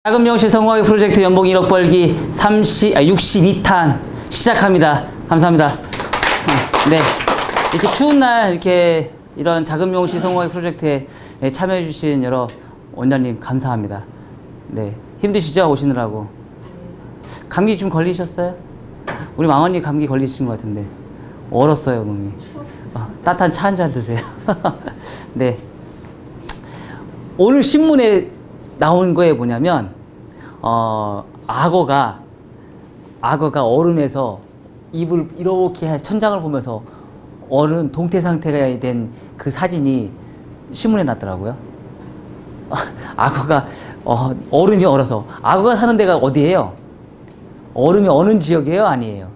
작은 미용실 성공하기 프로젝트 연봉 1억 벌기 62탄 시작합니다. 감사합니다. 네, 이렇게 추운 날 이렇게 이런 작은 미용실 성공하기 프로젝트에 참여해 주신 여러 원장님 감사합니다. 네, 힘드시죠? 오시느라고. 감기 좀 걸리셨어요? 우리 망언니 감기 걸리신 것 같은데 얼었어요 몸이. 따뜻한 차 한 잔 드세요. 네, 오늘 신문에 나온 거에 뭐냐면 악어가 얼음에서 입을 이렇게 천장을 보면서 얼은 동태 상태가 된 그 사진이 신문에 났더라고요. 악어가 얼음이 얼어서. 악어가 사는 데가 어디예요? 얼음이 어는 지역이에요? 아니에요?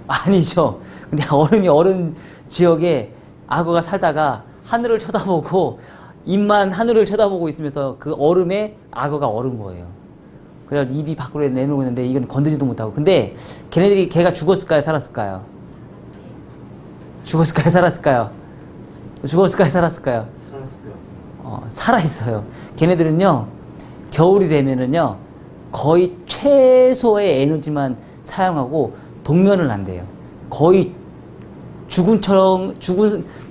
아니죠. 근데 얼음이 얼은 지역에 악어가 살다가 하늘을 쳐다보고 입만 하늘을 쳐다보고 있으면서 그 얼음에 악어가 얼은 거예요. 그래 입이 밖으로 내놓고 있는데 이건 건드지도 못하고. 근데 걔가 죽었을까요? 살았을까요? 죽었을까요? 살았을까요? 죽었을까요? 살았을까요? 살았을 것 같습니다. 살아있어요. 걔네들은요 겨울이 되면은요 거의 최소의 에너지만 사용하고 동면을 한대요. 거의 죽은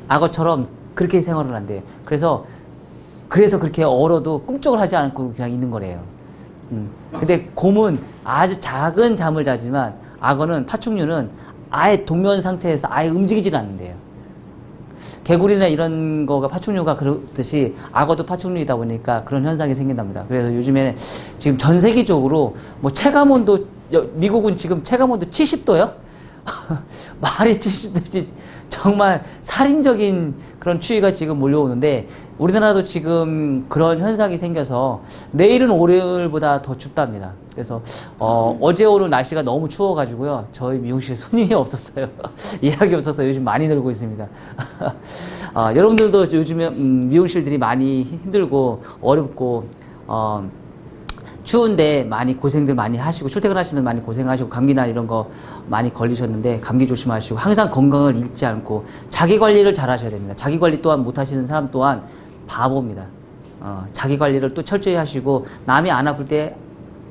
악어처럼 그렇게 생활을 한대요. 그래서 그렇게 얼어도 꿈쩍을 하지 않고 그냥 있는 거래요. 근데 곰은 아주 작은 잠을 자지만 악어는 파충류는 아예 동면 상태에서 아예 움직이지가 않는데요. 개구리나 이런 거가 파충류가 그렇듯이 악어도 파충류이다 보니까 그런 현상이 생긴답니다. 그래서 요즘에는 지금 전 세계적으로 뭐 체감온도, 미국은 지금 체감온도 70도요? 말이 70도지. 정말 살인적인 그런 추위가 지금 몰려오는데 우리나라도 지금 그런 현상이 생겨서 내일은 오늘보다 더 춥답니다. 그래서 어제 오늘 날씨가 너무 추워가지고요 저희 미용실에 손님이 없었어요. 예약이 없어서 요즘 많이 늘고 있습니다. 여러분들도 요즘에 미용실들이 많이 힘들고 어렵고 추운데 많이 고생들 많이 하시고 출퇴근하시면 많이 고생하시고 감기나 이런 거 많이 걸리셨는데 감기 조심하시고 항상 건강을 잃지 않고 자기 관리를 잘 하셔야 됩니다. 자기 관리 또한 못 하시는 사람 또한 바보입니다. 자기 관리를 또 철저히 하시고 남이 안 아플 때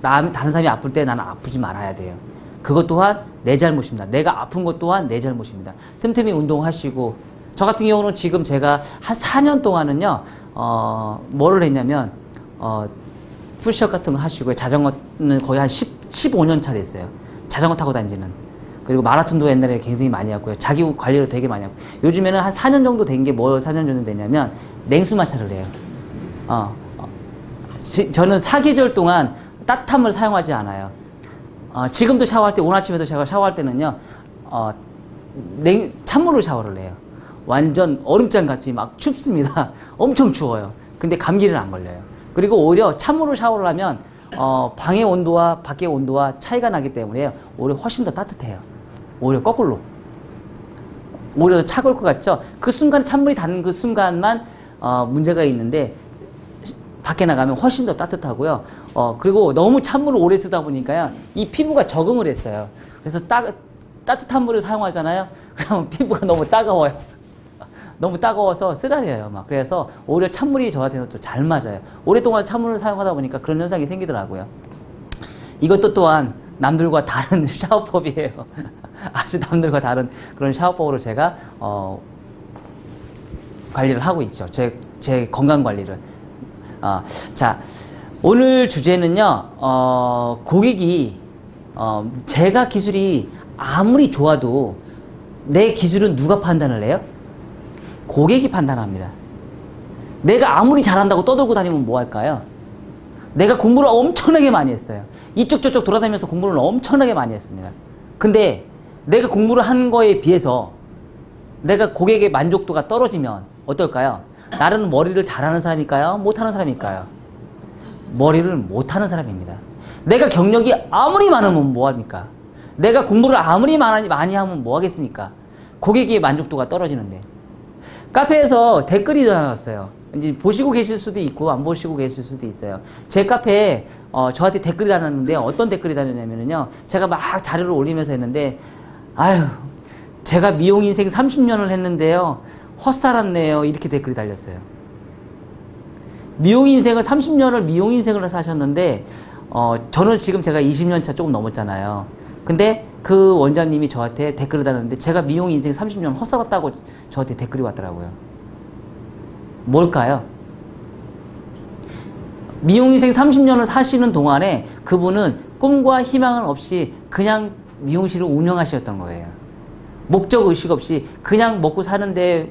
다른 사람이 아플 때 나는 아프지 말아야 돼요. 그것 또한 내 잘못입니다. 내가 아픈 것 또한 내 잘못입니다. 틈틈이 운동하시고 저 같은 경우는 지금 제가 한 4년 동안은요 뭐를 했냐면 푸시업 같은 거 하시고 자전거는 거의 한 15년 차 됐어요. 자전거 타고 다니는. 그리고 마라톤도 옛날에 굉장히 많이 했고요. 자기 관리를 되게 많이 하고. 요즘에는 한 4년 정도 된 게 뭐 4년 정도 되냐면 냉수 마찰을 해요. 저는 사계절 동안 따뜻한 물을 사용하지 않아요. 지금도 샤워할 때 오늘 아침에도 제가 샤워할 때는요 찬물로 샤워를 해요. 완전 얼음장 같이 막 춥습니다. 엄청 추워요. 근데 감기는 안 걸려요. 그리고 오히려 찬물로 샤워를 하면 방의 온도와 밖의 온도와 차이가 나기 때문에 오히려 훨씬 더 따뜻해요. 오히려 거꾸로. 오히려 더 차가울 것 같죠? 그 순간에 찬물이 닿는 그 순간만 문제가 있는데 밖에 나가면 훨씬 더 따뜻하고요. 그리고 너무 찬물을 오래 쓰다 보니까요. 이 피부가 적응을 했어요. 그래서 따뜻한 물을 사용하잖아요. 그러면 피부가 너무 따가워요. 너무 따가워서 쓰라려요. 막. 그래서 오히려 찬물이 저한테는 또 잘 맞아요. 오랫동안 찬물을 사용하다 보니까 그런 현상이 생기더라고요. 이것도 또한 남들과 다른 샤워법이에요. 아주 남들과 다른 그런 샤워법으로 제가 관리를 하고 있죠. 제 건강 관리를. 자, 오늘 주제는요. 고객이 제가 기술이 아무리 좋아도 내 기술은 누가 판단을 해요? 고객이 판단합니다. 내가 아무리 잘한다고 떠들고 다니면 뭐 할까요? 내가 공부를 엄청나게 많이 했어요. 이쪽 저쪽 돌아다니면서 공부를 엄청나게 많이 했습니다. 근데 내가 공부를 한 거에 비해서 내가 고객의 만족도가 떨어지면 어떨까요? 나는 머리를 잘하는 사람일까요? 못하는 사람일까요? 머리를 못하는 사람입니다. 내가 경력이 아무리 많으면 뭐합니까? 내가 공부를 아무리 많이 하면 뭐 하겠습니까? 고객의 만족도가 떨어지는데. 카페에서 댓글이 나왔어요. 이제 보시고 계실 수도 있고 안 보시고 계실 수도 있어요. 제 카페에 저한테 댓글이 달았는데 어떤 댓글이 달렸냐면요. 제가 막 자료를 올리면서 했는데 아유 제가 미용 인생 30년을 했는데요. 헛살았네요. 이렇게 댓글이 달렸어요. 미용 인생을 30년을 미용 인생을 사셨는데 저는 지금 제가 20년 차 조금 넘었잖아요. 근데 그 원장님이 저한테 댓글을 달았는데 제가 미용 인생 30년 헛살았다고 저한테 댓글이 왔더라고요. 뭘까요? 미용 인생 30년을 사시는 동안에 그분은 꿈과 희망은 없이 그냥 미용실을 운영하셨던 거예요. 목적 의식 없이 그냥 먹고 사는데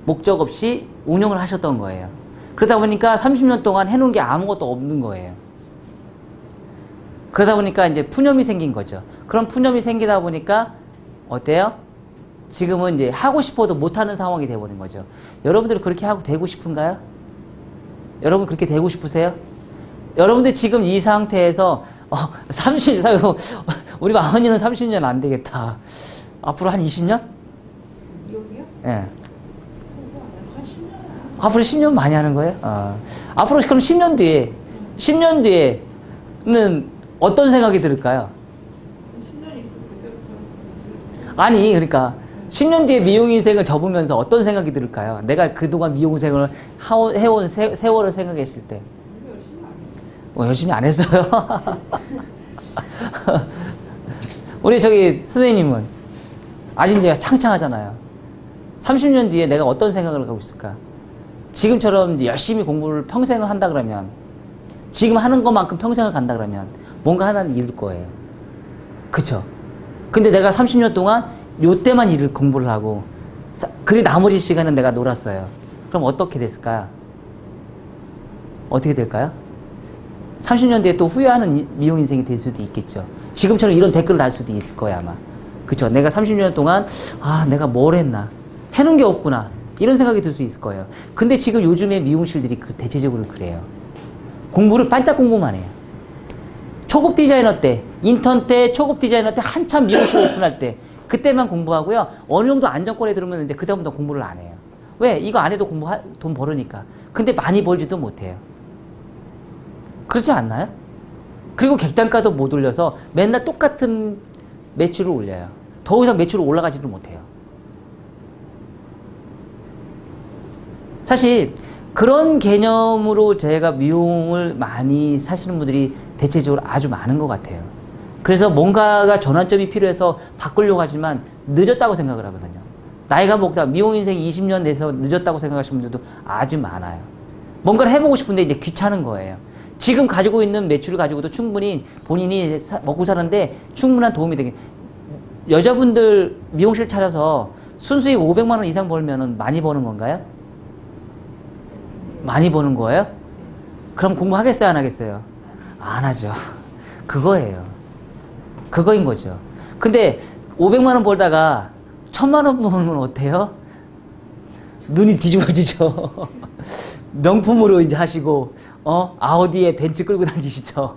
목적 없이 운영을 하셨던 거예요. 그러다 보니까 30년 동안 해놓은 게 아무것도 없는 거예요. 그러다 보니까 이제 푸념이 생긴 거죠. 그런 푸념이 생기다 보니까 어때요? 지금은 이제 하고 싶어도 못하는 상황이 돼버린 거죠. 여러분들은 그렇게 하고 되고 싶은가요? 여러분 그렇게 되고 싶으세요? 여러분들 지금 이 상태에서 30년, 우리 마흔이는 30년 안 되겠다. 앞으로 한 20년? 미용이요? 예. 한 10년? 앞으로 10년 많이 하는 거예요? 앞으로 그럼 10년 뒤에는 어떤 생각이 들을까요? 10년 있으면 그때부터 아니, 그러니까 10년 뒤에 미용 인생을 접으면서 어떤 생각이 들을까요? 내가 그동안 미용 생을 해온 세월을 생각했을 때. 열심히 안 했어요. 열심히 안 했어요. 우리 저기 선생님은 아직 이제 창창하잖아요. 30년 뒤에 내가 어떤 생각을 하고 있을까? 지금처럼 이제 열심히 공부를 평생을 한다 그러면, 지금 하는 것만큼 평생을 간다 그러면 뭔가 하나를 이룰 거예요. 그쵸? 근데 내가 30년 동안 요때만 일을 공부를 하고 그리고 나머지 시간은 내가 놀았어요. 그럼 어떻게 됐을까요? 어떻게 될까요? 30년 뒤에 또 후회하는 미용 인생이 될 수도 있겠죠. 지금처럼 이런 댓글을 달 수도 있을 거예요, 아마. 그쵸? 내가 30년 동안 내가 뭘 했나? 해놓은 게 없구나. 이런 생각이 들 수 있을 거예요. 근데 지금 요즘에 미용실들이 대체적으로 그래요. 공부를 반짝 공부만 해요. 초급 디자이너 때, 인턴 때, 초급 디자이너 때 한참 미용실 오픈할 때 그때만 공부하고요. 어느 정도 안정권에 들으면 이제 그다음부터 공부를 안 해요. 왜? 이거 안 해도 돈 벌으니까. 근데 많이 벌지도 못해요. 그렇지 않나요? 그리고 객단가도 못 올려서 맨날 똑같은 매출을 올려요. 더 이상 매출을 올라가지도 못해요. 사실 그런 개념으로 제가 미용을 많이 사시는 분들이 대체적으로 아주 많은 것 같아요. 그래서 뭔가가 전환점이 필요해서 바꾸려고 하지만 늦었다고 생각을 하거든요. 나이가 먹다 미용 인생 20년 돼서 늦었다고 생각하시는 분들도 아주 많아요. 뭔가를 해보고 싶은데 이제 귀찮은 거예요. 지금 가지고 있는 매출을 가지고도 충분히 본인이 먹고 사는데 충분한 도움이 되긴. 여자분들 미용실 차려서 순수익 500만 원 이상 벌면 많이 버는 건가요? 많이 버는 거예요? 그럼 공부하겠어요? 안 하겠어요? 안 하죠. 그거예요. 그거인 거죠. 근데 500만 원 벌다가 1000만 원 벌면 어때요? 눈이 뒤집어지죠. 명품으로 이제 하시고 아우디에 벤츠 끌고 다니시죠.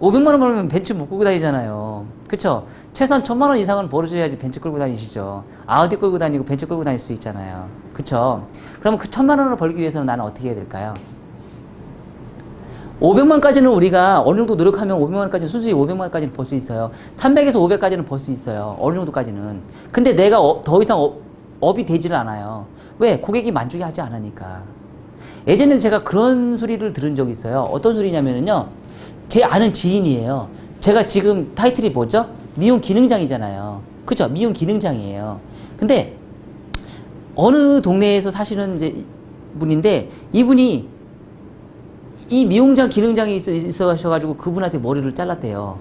500만 원 벌면 벤츠 못 끌고 다니잖아요. 그쵸? 최소한 1000만 원 이상은 벌어줘야지 벤츠 끌고 다니시죠. 아우디 끌고 다니고 벤츠 끌고 다닐 수 있잖아요. 그쵸? 그러면 그 1000만 원을 벌기 위해서는 나는 어떻게 해야 될까요? 500만까지는 우리가 어느 정도 노력하면 500만까지는 수수익 500만까지는 벌 수 있어요. 300에서 500까지는 벌 수 있어요. 어느 정도까지는. 근데 내가 더 이상 업이 되지를 않아요. 왜? 고객이 만족이 하지 않으니까. 예전에 제가 그런 소리를 들은 적이 있어요. 어떤 소리냐면요. 제 아는 지인이에요. 제가 지금 타이틀이 뭐죠? 미용 기능장이잖아요. 그죠? 미용 기능장이에요. 근데 어느 동네에서 사시는 이제 분인데 이분이 이 미용장 기능장이 있어가지고 그분한테 머리를 잘랐대요.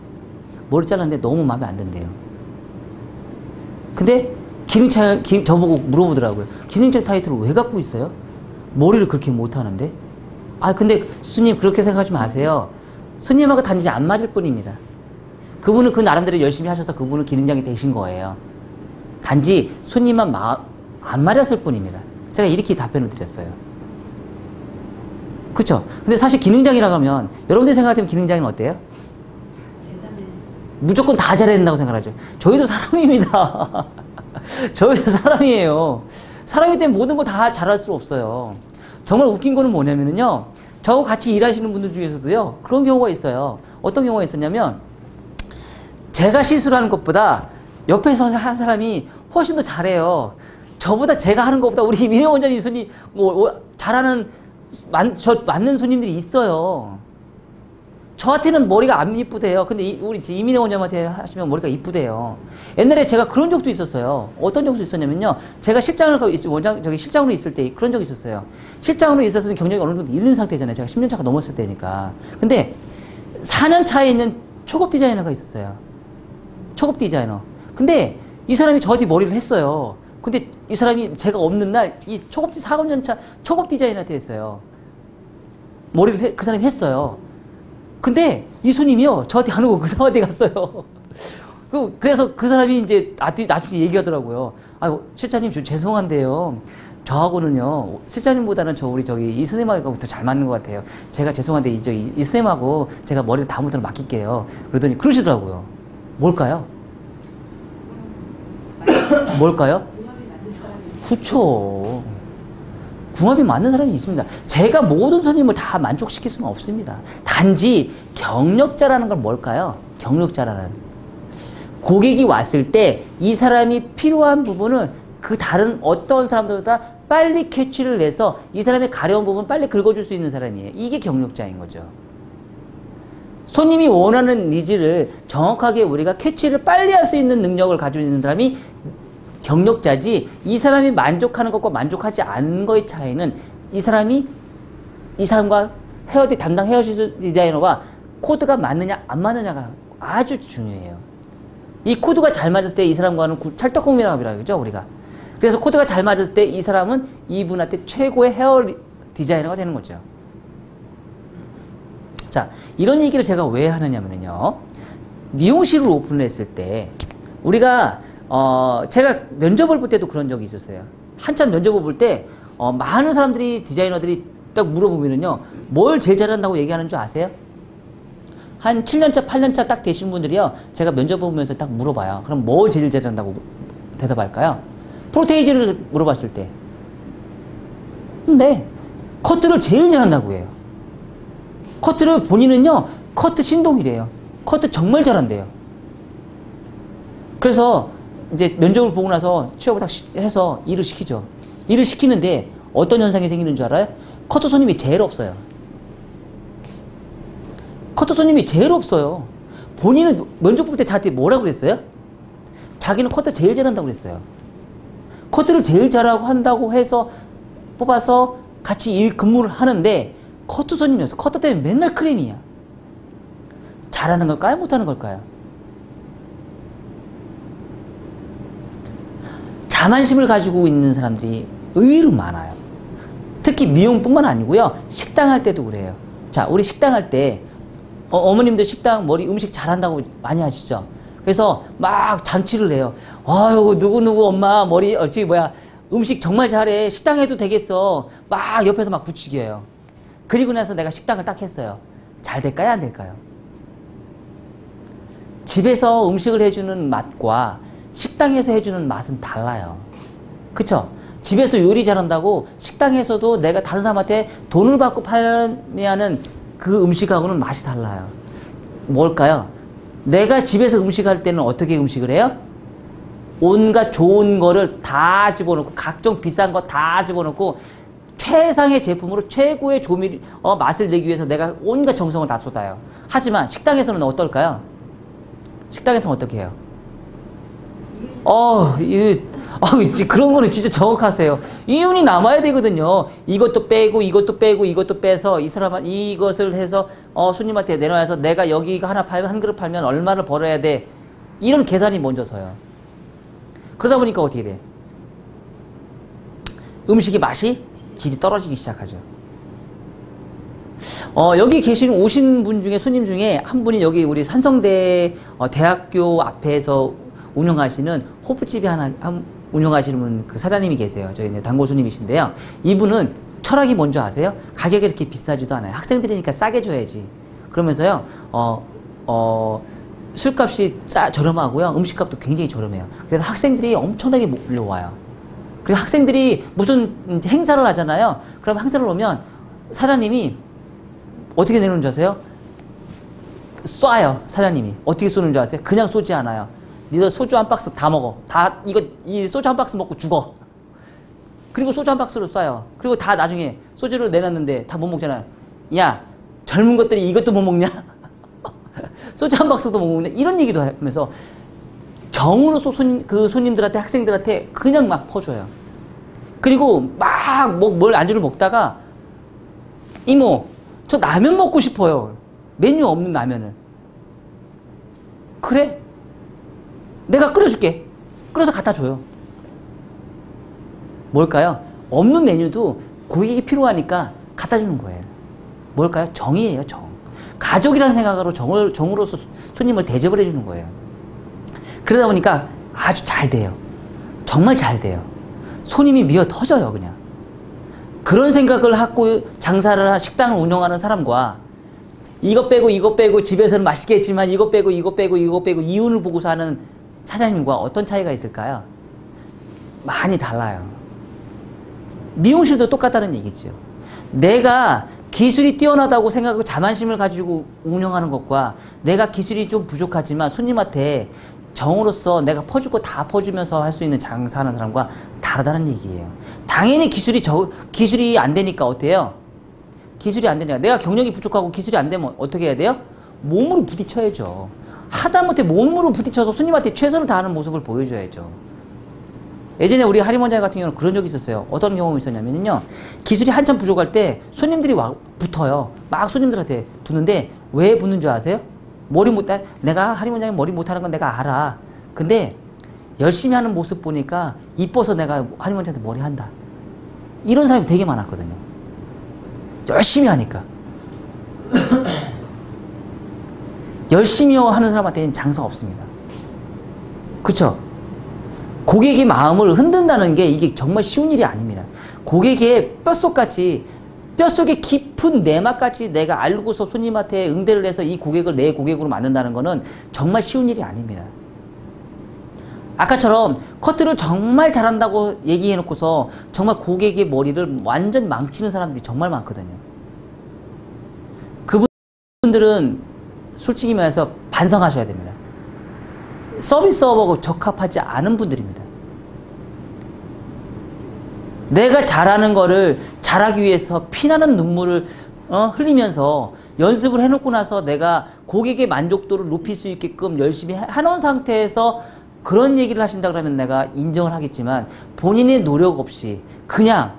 머리를 잘랐는데 너무 마음에 안 든대요. 근데 저보고 물어보더라고요. 기능장 타이틀을 왜 갖고 있어요? 머리를 그렇게 못하는데? 근데 스님 그렇게 생각하지 마세요. 스님하고 단지 안 맞을 뿐입니다. 그분은 그 나름대로 열심히 하셔서 그분은 기능장이 되신 거예요. 단지 스님만 안 맞았을 뿐입니다. 제가 이렇게 답변을 드렸어요. 그쵸? 근데 사실 기능장이라고 하면 여러분들이 생각하면 기능장이는 어때요? 대단해. 무조건 다 잘해야 된다고 생각하죠. 저희도 사람입니다. 저희도 사람이에요. 사람이기 때문에 모든 걸 다 잘할 수 없어요. 정말 웃긴 거는 뭐냐면요. 저하고 같이 일하시는 분들 중에서도요. 그런 경우가 있어요. 어떤 경우가 있었냐면 제가 실수를 하는 것보다 옆에서 한 사람이 훨씬 더 잘해요. 저보다 제가 하는 것보다 우리 민혜 원장님 손님 잘하는 맞는 손님들이 있어요. 저한테는 머리가 안 이쁘대요. 근데 우리 이민혜 원장한테 하시면 머리가 이쁘대요. 옛날에 제가 그런 적도 있었어요. 어떤 적도 있었냐면요. 제가 실장으로 있을 때 그런 적이 있었어요. 실장으로 있었을 때 경력이 어느 정도 있는 상태잖아요. 제가 10년 차가 넘었을 때니까. 근데 4년 차에 있는 초급 디자이너가 있었어요. 초급 디자이너. 근데 이 사람이 저한테 머리를 했어요. 근데 이 사람이 제가 없는 날 이 4년 차 초급 디자이너한테 했어요. 머리를 그 사람이 했어요. 근데 이 손님이요 저한테 안 오고 그 사람한테 갔어요. 그래서 그 사람이 이제 나중에 얘기하더라고요. 아유 실장님 저 죄송한데요. 저하고는요 실장님보다는 이 선생님하고 더 잘 맞는 것 같아요. 제가 죄송한데 이 선생님하고 제가 머리를 다음부터는 맡길게요. 그러더니 그러시더라고요. 뭘까요? 뭘까요? 그쵸. 궁합이 맞는 사람이 있습니다. 제가 모든 손님을 다 만족시킬 수는 없습니다. 단지 경력자라는 건 뭘까요? 경력자라는. 고객이 왔을 때 이 사람이 필요한 부분은 그 다른 어떤 사람들보다 빨리 캐치를 내서 이 사람의 가려운 부분 빨리 긁어줄 수 있는 사람이에요. 이게 경력자인 거죠. 손님이 원하는 니즈를 정확하게 우리가 캐치를 빨리 할 수 있는 능력을 가지고 있는 사람이 경력자지, 이 사람이 만족하는 것과 만족하지 않는 것의 차이는 이 사람과 담당 헤어 디자이너와 코드가 맞느냐 안 맞느냐가 아주 중요해요. 이 코드가 잘 맞을 때 이 사람과는 찰떡궁합이라고 그러죠, 우리가. 그래서 코드가 잘 맞을 때 이 사람은 이분한테 최고의 헤어 디자이너가 되는 거죠. 자, 이런 얘기를 제가 왜 하느냐면요. 미용실을 오픈했을 때 우리가 제가 면접을 볼 때도 그런 적이 있었어요. 한참 면접을 볼 때 많은 사람들이 디자이너들이 딱 물어보면은요, 뭘 제일 잘한다고 얘기하는 줄 아세요? 한 7년차 8년차 딱 되신 분들이요, 제가 면접 보면서 딱 물어봐요. 그럼 뭘 제일 잘한다고 대답할까요? 프로테이즈를 물어봤을 때 네, 커트를 제일 잘한다고 해요. 커트를 본인은요 커트 신동이래요. 커트 정말 잘한대요. 그래서 이제 면접을 보고 나서 취업을 딱 해서 일을 시키죠. 일을 시키는데 어떤 현상이 생기는 줄 알아요? 커트 손님이 제일 없어요. 커트 손님이 제일 없어요. 본인은 면접 볼 때 저한테 뭐라고 그랬어요? 자기는 커트 제일 잘한다고 그랬어요. 커트를 제일 잘하고 한다고 해서 뽑아서 같이 일 근무를 하는데 커트 손님이었어. 커트 때문에 맨날 크림이야. 잘하는 걸까요? 못하는 걸까요? 자만심을 가지고 있는 사람들이 의외로 많아요. 특히 미용뿐만 아니고요. 식당 할 때도 그래요. 자, 우리 식당 할 때 어머님들 식당 음식 잘한다고 많이 하시죠. 그래서 막 잔치를 해요. 아유, 누구누구 엄마 음식 정말 잘해. 식당 해도 되겠어. 막 옆에서 막 부추기 해요. 그리고 나서 내가 식당을 딱 했어요. 잘 될까요? 안 될까요? 집에서 음식을 해주는 맛과 식당에서 해주는 맛은 달라요. 그쵸? 집에서 요리 잘한다고 식당에서도 내가 다른 사람한테 돈을 받고 팔면은 그 음식하고는 맛이 달라요. 뭘까요? 내가 집에서 음식할 때는 어떻게 음식을 해요? 온갖 좋은 거를 다 집어넣고 각종 비싼 거 다 집어넣고 최상의 제품으로 최고의 맛을 내기 위해서 내가 온갖 정성을 다 쏟아요. 하지만 식당에서는 어떨까요? 식당에서는 어떻게 해요? 그런 거는 진짜 정확하세요. 이윤이 남아야 되거든요. 이것도 빼고 이것도 빼고 이것도 빼서 이 사람은 이것을 해서 손님한테 내놔서 내가 여기가 한 그릇 팔면 얼마를 벌어야 돼. 이런 계산이 먼저 서요. 그러다 보니까 어떻게 돼? 음식의 맛이 질이 떨어지기 시작하죠. 여기 오신 분 중에, 손님 중에 한 분이 여기 우리 산성대 대학교 앞에서 운영하시는 호프집이 운영하시는 그 사장님이 계세요. 저희 단골 손님이신데요. 이분은 철학이 뭔지 아세요? 가격이 이렇게 비싸지도 않아요. 학생들이니까 싸게 줘야지. 그러면서요, 술값이 저렴하고요. 음식값도 굉장히 저렴해요. 그래서 학생들이 엄청나게 몰려와요. 그리고 학생들이 무슨 행사를 하잖아요. 그럼 행사를 오면 사장님이 어떻게 내놓는 줄 아세요? 쏴요. 사장님이. 어떻게 쏘는 줄 아세요? 그냥 쏘지 않아요. 니들 소주 한 박스 다 먹어. 이 소주 한 박스 먹고 죽어. 그리고 소주 한 박스로 쏴요. 그리고 다 나중에 소주를 내놨는데 다 못 먹잖아요. 야, 젊은 것들이 이것도 못 먹냐? 소주 한 박스도 못 먹는데 이런 얘기도 하면서 정으로서 그 손님들한테 학생들한테 그냥 막 퍼줘요. 그리고 막 뭘 안주를 먹다가 이모 저 라면 먹고 싶어요. 메뉴 없는 라면을. 그래? 내가 끓여줄게. 끓여서 갖다 줘요. 뭘까요? 없는 메뉴도 고객이 필요하니까 갖다 주는 거예요. 뭘까요? 정이에요, 정. 가족이라는 생각으로 정으로서 손님을 대접을 해주는 거예요. 그러다 보니까 아주 잘 돼요. 정말 잘 돼요. 손님이 미어 터져요, 그냥. 그런 생각을 하고 장사를, 식당을 운영하는 사람과 이것 빼고 집에서는 맛있게 했지만 이것 빼고 이윤을 보고서 하는 사장님과 어떤 차이가 있을까요? 많이 달라요. 미용실도 똑같다는 얘기죠. 내가 기술이 뛰어나다고 생각하고 자만심을 가지고 운영하는 것과 내가 기술이 좀 부족하지만 손님한테 정으로서 내가 퍼주고 다 퍼주면서 할 수 있는 장사하는 사람과 다르다는 얘기예요. 당연히 기술이 안 되니까 어때요? 기술이 안 되니까 내가 경력이 부족하고 기술이 안 되면 어떻게 해야 돼요? 몸으로 부딪혀야죠. 하다못해 몸으로 부딪혀서 손님한테 최선을 다하는 모습을 보여줘야죠. 예전에 우리 할인 원장님 같은 경우는 그런 적이 있었어요. 어떤 경험이 있었냐면요. 기술이 한참 부족할 때 손님들이 붙어요. 막 손님들한테 붙는데 왜 붙는 줄 아세요? 내가 할인 원장님 머리 못하는 건 내가 알아. 근데 열심히 하는 모습 보니까 이뻐서 내가 할인 원장한테 머리 한다. 이런 사람이 되게 많았거든요. 열심히 하니까. 열심히 하는 사람한테는 장사 없습니다. 그쵸? 고객의 마음을 흔든다는 게 이게 정말 쉬운 일이 아닙니다. 고객의 뼛속의 깊은 내막까지 내가 알고서 손님한테 응대를 해서 이 고객을 내 고객으로 만든다는 거는 정말 쉬운 일이 아닙니다. 아까처럼 커트를 정말 잘한다고 얘기해 놓고서 정말 고객의 머리를 완전 망치는 사람들이 정말 많거든요. 그분들은 솔직히 말해서 반성하셔야 됩니다. 서비스업하고 적합하지 않은 분들입니다. 내가 잘하는 거를 잘하기 위해서 피나는 눈물을 흘리면서 연습을 해놓고 나서 내가 고객의 만족도를 높일 수 있게끔 열심히 해놓은 상태에서 그런 얘기를 하신다 그러면 내가 인정을 하겠지만 본인의 노력 없이 그냥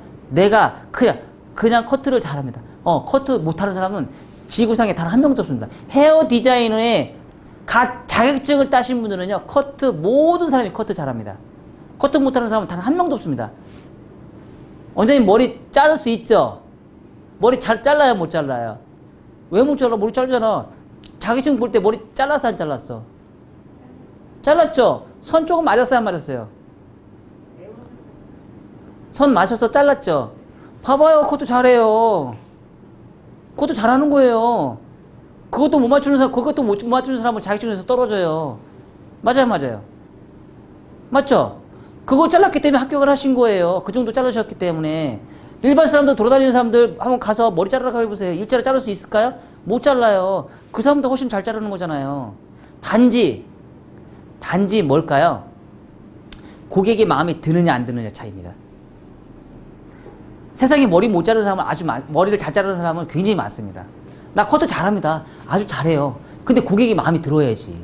커트를 잘합니다. 커트 못하는 사람은 지구상에 단 한 명도 없습니다. 헤어 디자이너에 자격증을 따신 분들은요, 모든 사람이 커트 잘합니다. 커트 못하는 사람은 단 한 명도 없습니다. 원장님 머리 자를 수 있죠? 머리 잘 잘라요, 못 잘라요? 왜 못 잘라? 머리 자르잖아. 자격증 볼 때 머리 잘랐어, 안 잘랐어? 잘랐죠? 선 조금 맞았어요, 안 맞았어요? 선 맞춰서 잘랐죠? 봐봐요, 그것도 잘해요. 그것도 잘하는 거예요. 그것도 못 맞추는 사람은 자격증에서 떨어져요. 맞아요, 맞아요. 맞죠? 그걸 잘랐기 때문에 합격을 하신 거예요. 그 정도 자르셨기 때문에. 일반 사람들, 돌아다니는 사람들 한번 가서 머리 자르라고 해보세요. 일자로 자를 수 있을까요? 못 잘라요. 그 사람도 훨씬 잘 자르는 거잖아요. 단지 뭘까요? 고객의 마음에 드느냐 안 드느냐 차이입니다. 세상에 머리 못 자르는 사람은 머리를 잘 자르는 사람은 굉장히 많습니다. 나 커트 잘합니다. 아주 잘해요. 근데 고객이 마음이 들어야지.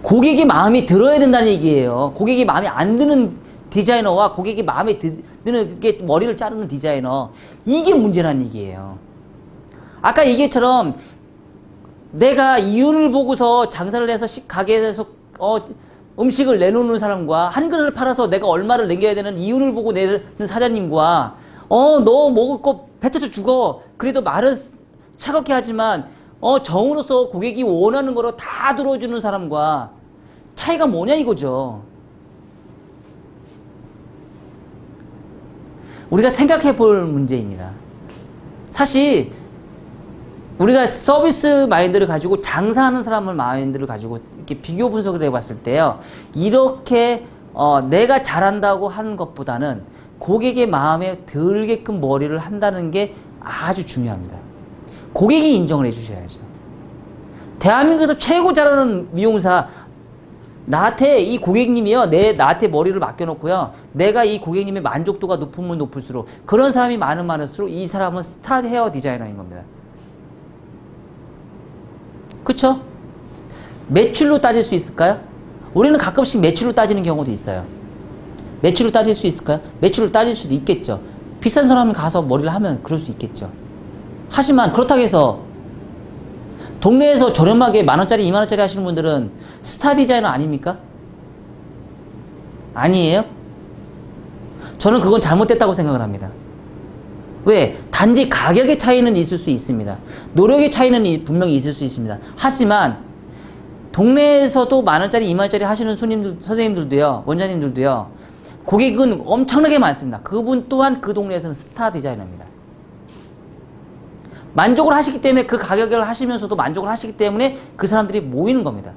고객이 마음이 들어야 된다는 얘기예요. 고객이 마음에 안 드는 디자이너와 고객이 마음에 드는 게 머리를 자르는 디자이너, 이게 문제라는 얘기예요. 아까 얘기처럼 내가 이윤을 보고서 장사를 해서 가게에서 음식을 내놓는 사람과 한 그릇을 팔아서 내가 얼마를 남겨야 되는 이윤을 보고 내는 사장님과 너 먹을 거 뱉어서 죽어. 그래도 말은 차갑게 하지만 정으로서 고객이 원하는 거로 다 들어주는 사람과 차이가 뭐냐 이거죠. 우리가 생각해 볼 문제입니다. 사실 우리가 서비스 마인드를 가지고 장사하는 사람을 마인드를 가지고 이렇게 비교 분석을 해봤을 때요, 이렇게 내가 잘한다고 하는 것보다는 고객의 마음에 들게끔 머리를 한다는 게 아주 중요합니다. 고객이 인정을 해주셔야죠. 대한민국에서 최고 잘하는 미용사, 나한테 이 고객님이요, 나한테 머리를 맡겨놓고요, 내가 이 고객님의 만족도가 높으면 높을수록, 그런 사람이 많을수록 이 사람은 스타 헤어 디자이너인 겁니다. 그쵸? 매출로 따질 수 있을까요? 우리는 가끔씩 매출로 따지는 경우도 있어요. 매출로 따질 수 있을까요? 매출로 따질 수도 있겠죠. 비싼 사람이 가서 머리를 하면 그럴 수 있겠죠. 하지만 그렇다고 해서 동네에서 저렴하게 10,000원짜리, 20,000원짜리 하시는 분들은 스타 디자이너 아닙니까? 아니에요? 저는 그건 잘못됐다고 생각을 합니다. 왜? 단지 가격의 차이는 있을 수 있습니다. 노력의 차이는 분명히 있을 수 있습니다. 하지만 동네에서도 10,000원짜리, 20,000원짜리 하시는 선생님들도요, 원장님들도요, 고객은 엄청나게 많습니다. 그분 또한 그 동네에서는 스타 디자이너입니다. 만족을 하시기 때문에 그 가격을 하시면서도 만족을 하시기 때문에 그 사람들이 모이는 겁니다.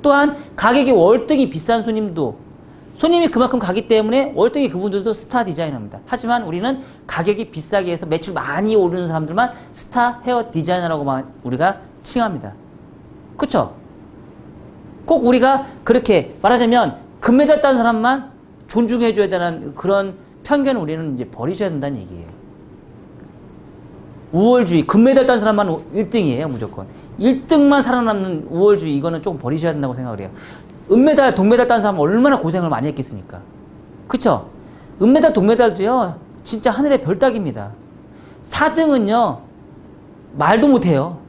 또한 가격이 월등히 비싼 손님이 그만큼 가기 때문에 월등히 그분들도 스타 디자이너입니다. 하지만 우리는 가격이 비싸게 해서 매출 많이 오르는 사람들만 스타 헤어 디자이너라고만 우리가 칭합니다. 그쵸? 꼭 우리가 그렇게 말하자면 금메달 딴 사람만 존중해줘야 되는 그런 편견을 우리는 이제 버리셔야 된다는 얘기예요. 우월주의, 금메달 딴 사람만 1등이에요, 무조건. 1등만 살아남는 우월주의, 이거는 조금 버리셔야 된다고 생각을 해요. 은메달, 동메달 딴 사람은 얼마나 고생을 많이 했겠습니까? 그쵸? 은메달, 동메달도요, 진짜 하늘의 별 따기입니다. 4등은요, 말도 못해요.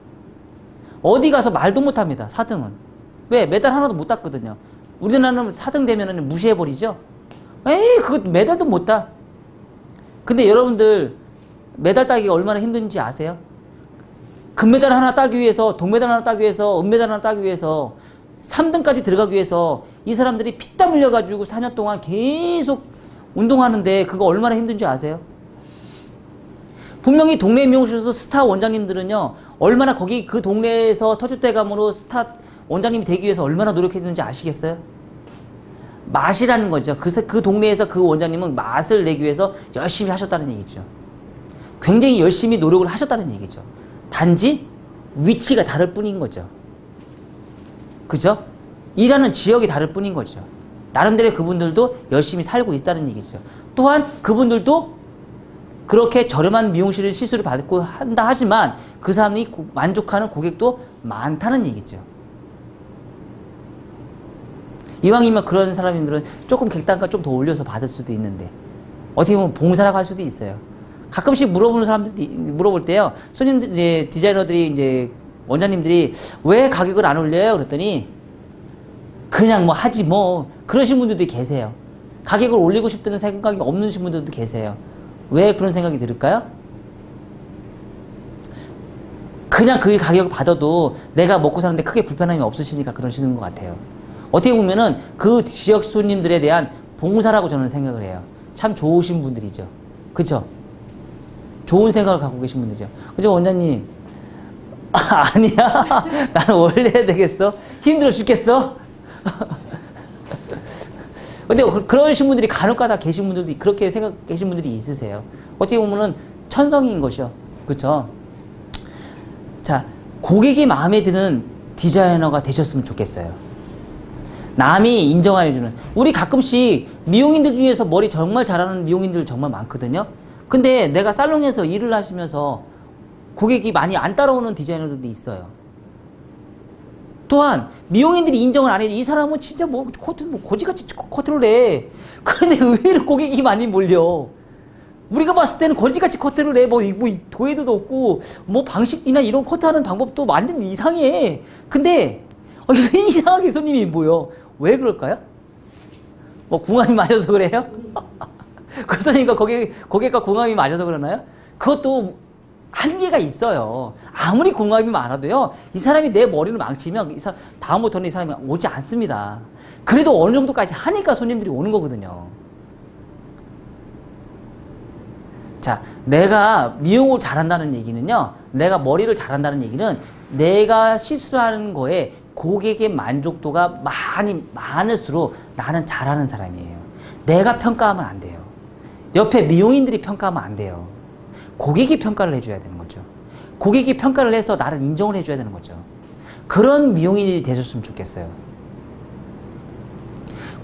어디 가서 말도 못합니다, 4등은. 왜? 메달 하나도 못 땄거든요. 우리나라는 4등 되면 무시해버리죠? 에이, 그거 메달도 못 따. 근데 여러분들, 메달 따기가 얼마나 힘든지 아세요? 금메달 하나 따기 위해서, 동메달 하나 따기 위해서, 은메달 하나 따기 위해서, 3등까지 들어가기 위해서 이 사람들이 피땀 흘려가지고 4년 동안 계속 운동하는데 그거 얼마나 힘든지 아세요? 분명히 동네 미용실에서 스타 원장님들은요, 얼마나 거기 그 동네에서 터줏대감으로 스타 원장님이 되기 위해서 얼마나 노력했는지 아시겠어요? 맛이라는 거죠. 그 동네에서 그 원장님은 맛을 내기 위해서 열심히 하셨다는 얘기죠. 굉장히 열심히 노력을 하셨다는 얘기죠. 단지 위치가 다를 뿐인 거죠. 그죠? 일하는 지역이 다를 뿐인 거죠. 나름대로 그분들도 열심히 살고 있다는 얘기죠. 또한 그분들도 그렇게 저렴한 미용실 시술을 받고 한다 하지만 그 사람이 만족하는 고객도 많다는 얘기죠. 이왕이면 그런 사람들은 조금 객단가 좀 더 올려서 받을 수도 있는데 어떻게 보면 봉사라고 할 수도 있어요. 가끔씩 물어보는 사람들이 물어볼 때요. 손님들 이제 디자이너들이 이제 원장님들이 왜 가격을 안 올려요? 그랬더니 그냥 뭐 하지 뭐 그러신 분들도 계세요. 가격을 올리고 싶다는 생각이 없는 분들도 계세요. 왜 그런 생각이 들을까요? 그냥 그 가격을 받아도 내가 먹고 사는데 크게 불편함이 없으시니까 그러시는 것 같아요. 어떻게 보면은 그 지역 손님들에 대한 봉사라고 저는 생각을 해요. 참 좋으신 분들이죠. 그쵸? 좋은 생각을 갖고 계신 분들이죠. 그죠, 원장님? 아니야. 나는 원래 해야 되겠어? 힘들어 죽겠어? 근데 그러신 분들이 간혹가다 계신 분들도 그렇게 생각 계신 분들이 있으세요. 어떻게 보면은 천성인 것이요. 그쵸? 자, 고객이 마음에 드는 디자이너가 되셨으면 좋겠어요. 남이 인정해주는. 우리 가끔씩 미용인들 중에서 머리 정말 잘하는 미용인들 정말 많거든요. 근데 내가 살롱에서 일을 하시면서 고객이 많이 안 따라오는 디자이너들도 있어요. 또한 미용인들이 인정을 안 해도 이 사람은 진짜 뭐 코트 뭐 고지같이 커트를 해. 근데 의외로 고객이 많이 몰려. 우리가 봤을 때는 거지같이 커트를 해. 뭐 도해도도 없고 뭐 방식이나 이런 커트하는 방법도 완전 이상해. 근데 이상하게 손님이 모여. 왜 그럴까요? 뭐 궁합이 맞아서 그래요? 그러니까 고객과 궁합이 맞아서 그러나요? 그것도 한계가 있어요. 아무리 궁합이 많아도요, 이 사람이 내 머리를 망치면 다음부터는 이 사람이 오지 않습니다. 그래도 어느 정도까지 하니까 손님들이 오는 거거든요. 자, 내가 미용을 잘한다는 얘기는요, 내가 머리를 잘한다는 얘기는 내가 시술하는 거에 고객의 만족도가 많을수록 나는 잘하는 사람이에요. 내가 평가하면 안 돼요. 옆에 미용인들이 평가하면 안 돼요. 고객이 평가를 해줘야 되는 거죠. 고객이 평가를 해서 나를 인정을 해줘야 되는 거죠. 그런 미용인이 되셨으면 좋겠어요.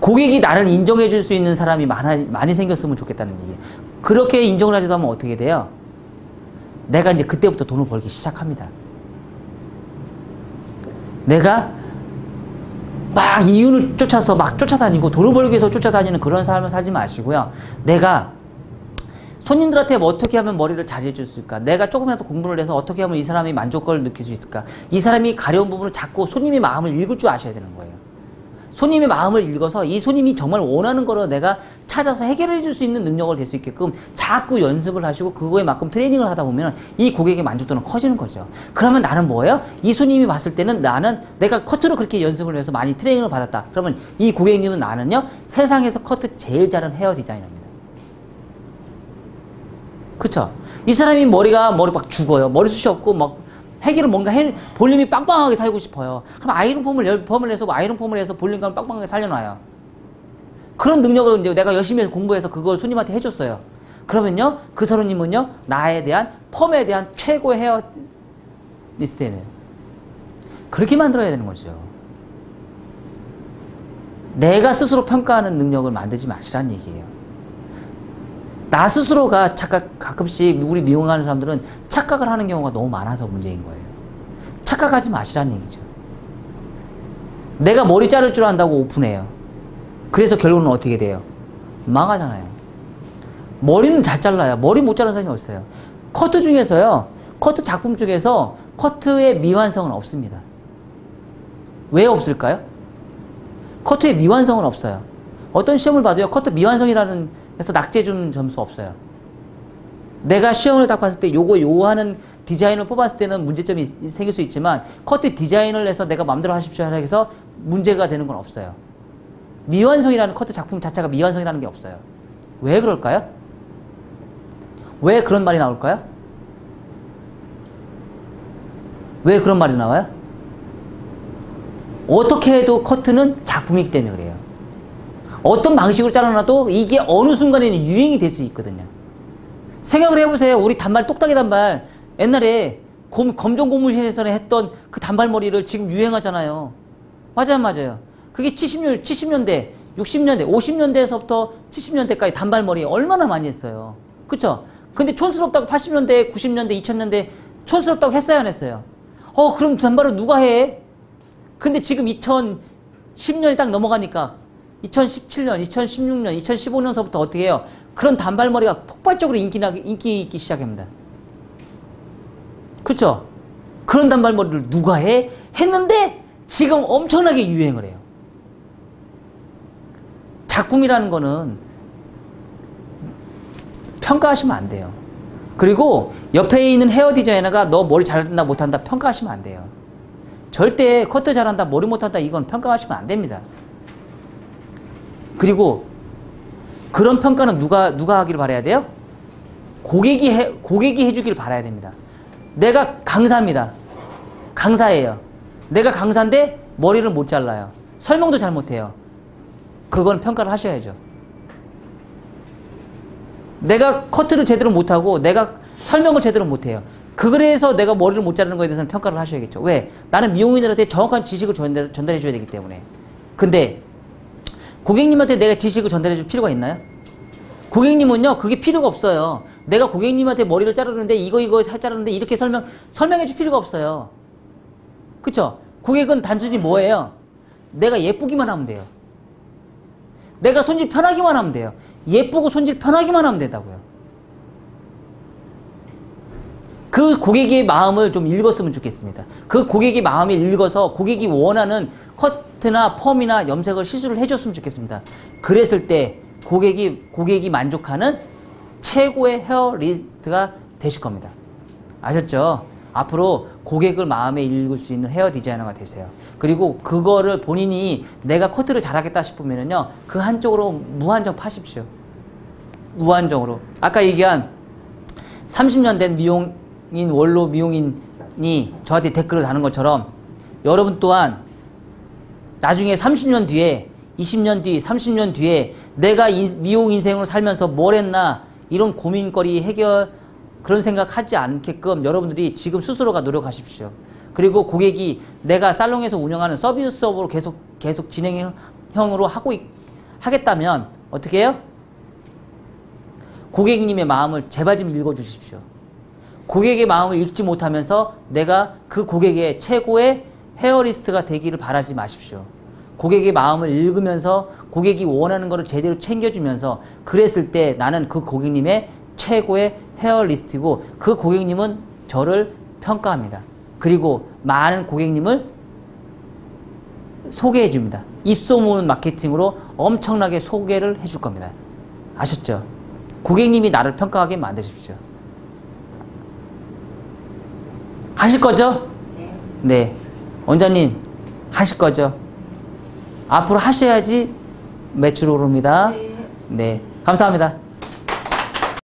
고객이 나를 인정해 줄 수 있는 사람이 많이 생겼으면 좋겠다는 얘기예요. 그렇게 인정을 하려다 하면 어떻게 돼요? 내가 이제 그때부터 돈을 벌기 시작합니다. 내가 막 이윤을 쫓아서 막 쫓아다니고 돈을 벌기 위해서 쫓아다니는 그런 삶을 살지 마시고요. 내가 손님들한테 뭐 어떻게 하면 머리를 잘 해줄 수 있을까? 내가 조금이라도 공부를 해서 어떻게 하면 이 사람이 만족감을 느낄 수 있을까? 이 사람이 가려운 부분을 자꾸 손님의 마음을 읽을 줄 아셔야 되는 거예요. 손님의 마음을 읽어서 이 손님이 정말 원하는 거를 내가 찾아서 해결해 줄 수 있는 능력을 될 수 있게끔 자꾸 연습을 하시고 그거에 맞끔 트레이닝을 하다 보면 이 고객의 만족도는 커지는 거죠. 그러면 나는 뭐예요? 이 손님이 봤을 때는 나는 내가 커트로 그렇게 연습을 해서 많이 트레이닝을 받았다. 그러면 이 고객님은 나는요, 세상에서 커트 제일 잘하는 헤어 디자이너입니다. 그쵸? 이 사람이 머리 막 죽어요. 머리숱이 없고 막 해결은 뭔가 볼륨이 빵빵하게 살고 싶어요. 그럼 아이롱 폼을 해서 볼륨감을 빵빵하게 살려놔요. 그런 능력을 이제 내가 열심히 공부해서 그걸 손님한테 해줬어요. 그러면요, 그 손님은요, 나에 대한 펌에 대한 최고의 헤어 리스트예요. 그렇게 만들어야 되는 거죠. 내가 스스로 평가하는 능력을 만들지 마시라는 얘기예요. 나 스스로가 가끔씩 우리 미용하는 사람들은 착각을 하는 경우가 너무 많아서 문제인 거예요. 착각하지 마시라는 얘기죠. 내가 머리 자를 줄 안다고 오픈해요. 그래서 결론은 어떻게 돼요? 망하잖아요. 머리는 잘 잘라요. 머리 못 자르는 사람이 없어요. 커트 중에서요, 커트 작품 중에서 커트의 미완성은 없습니다. 왜 없을까요? 커트의 미완성은 없어요. 어떤 시험을 봐도요, 커트 미완성이라는 해서 낙제 준 점수 없어요. 내가 시험을 딱 봤을 때 요거 하는 디자인을 뽑았을 때는 문제점이 생길 수 있지만 커트 디자인을 해서 내가 마음대로 하십시오 해서 문제가 되는 건 없어요. 미완성이라는 커트 작품 자체가 미완성이라는 게 없어요. 왜 그럴까요? 왜 그런 말이 나올까요? 왜 그런 말이 나와요? 어떻게 해도 커트는 작품이기 때문에 그래요. 어떤 방식으로 잘라놔도 이게 어느 순간에는 유행이 될 수 있거든요. 생각을 해보세요. 우리 단발, 똑딱이 단발. 옛날에 검정 고무신에서 했던 그 단발머리를 지금 유행하잖아요. 맞아요. 그게 70년대, 60년대, 50년대에서부터 70년대까지 단발머리 얼마나 많이 했어요. 그쵸? 근데 촌스럽다고 80년대, 90년대, 2000년대 촌스럽다고 했어요, 안 했어요? 그럼 단발을 누가 해? 근데 지금 2010년이 딱 넘어가니까 2017년, 2016년, 2015년서부터 어떻게 해요? 그런 단발머리가 폭발적으로 인기 있기 시작합니다. 그쵸? 그런 단발머리를 누가 해? 했는데 지금 엄청나게 유행을 해요. 작품이라는 거는 평가하시면 안 돼요. 그리고 옆에 있는 헤어 디자이너가 너 머리 잘한다 못한다 평가하시면 안 돼요. 절대 커트 잘한다 머리 못한다 이건 평가하시면 안 됩니다. 그리고 그런 평가는 누가 하기를 바라야 돼요? 고객이 해주기를 바라야 됩니다. 내가 강사입니다. 강사예요. 내가 강사인데 머리를 못 잘라요. 설명도 잘 못해요. 그건 평가를 하셔야죠. 내가 커트를 제대로 못하고 내가 설명을 제대로 못해요. 그래서 내가 머리를 못 자르는 거에 대해서는 평가를 하셔야겠죠. 왜? 나는 미용인들한테 정확한 지식을 전달해 줘야 되기 때문에. 근데 고객님한테 내가 지식을 전달해 줄 필요가 있나요? 고객님은요, 그게 필요가 없어요. 내가 고객님한테 머리를 자르는데 이거 자르는데 이렇게 설명해 줄 필요가 없어요. 그쵸? 고객은 단순히 뭐예요? 내가 예쁘기만 하면 돼요. 내가 손질 편하기만 하면 돼요. 예쁘고 손질 편하기만 하면 된다고요. 그 고객의 마음을 좀 읽었으면 좋겠습니다. 그 고객의 마음을 읽어서 고객이 원하는 커트나 펌이나 염색을 시술을 해줬으면 좋겠습니다. 그랬을 때 고객이 만족하는 최고의 헤어 리스트가 되실 겁니다. 아셨죠? 앞으로 고객을 마음에 읽을 수 있는 헤어 디자이너가 되세요. 그리고 그거를 본인이 내가 커트를 잘하겠다 싶으면요, 그 한쪽으로 무한정 파십시오. 무한정으로. 아까 얘기한 30년 된 원로 미용인이 저한테 댓글을 다는 것처럼 여러분 또한 나중에 30년 뒤에 20년 뒤 30년 뒤에 내가 미용 인생으로 살면서 뭘 했나 이런 고민거리 해결 그런 생각 하지 않게끔 여러분들이 지금 스스로가 노력하십시오. 그리고 고객이 내가 살롱에서 운영하는 서비스업으로 계속 진행형으로 하겠다면 어떻게 해요? 고객님의 마음을 제발 좀 읽어주십시오. 고객의 마음을 읽지 못하면서 내가 그 고객의 최고의 헤어리스트가 되기를 바라지 마십시오. 고객의 마음을 읽으면서 고객이 원하는 것을 제대로 챙겨주면서 그랬을 때 나는 그 고객님의 최고의 헤어리스트이고 그 고객님은 저를 평가합니다. 그리고 많은 고객님을 소개해 줍니다. 입소문 마케팅으로 엄청나게 소개를 해줄 겁니다. 아셨죠? 고객님이 나를 평가하게 만드십시오. 하실 거죠? 네. 원장님 하실 거죠? 앞으로 하셔야지 매출 오릅니다. 네. 감사합니다.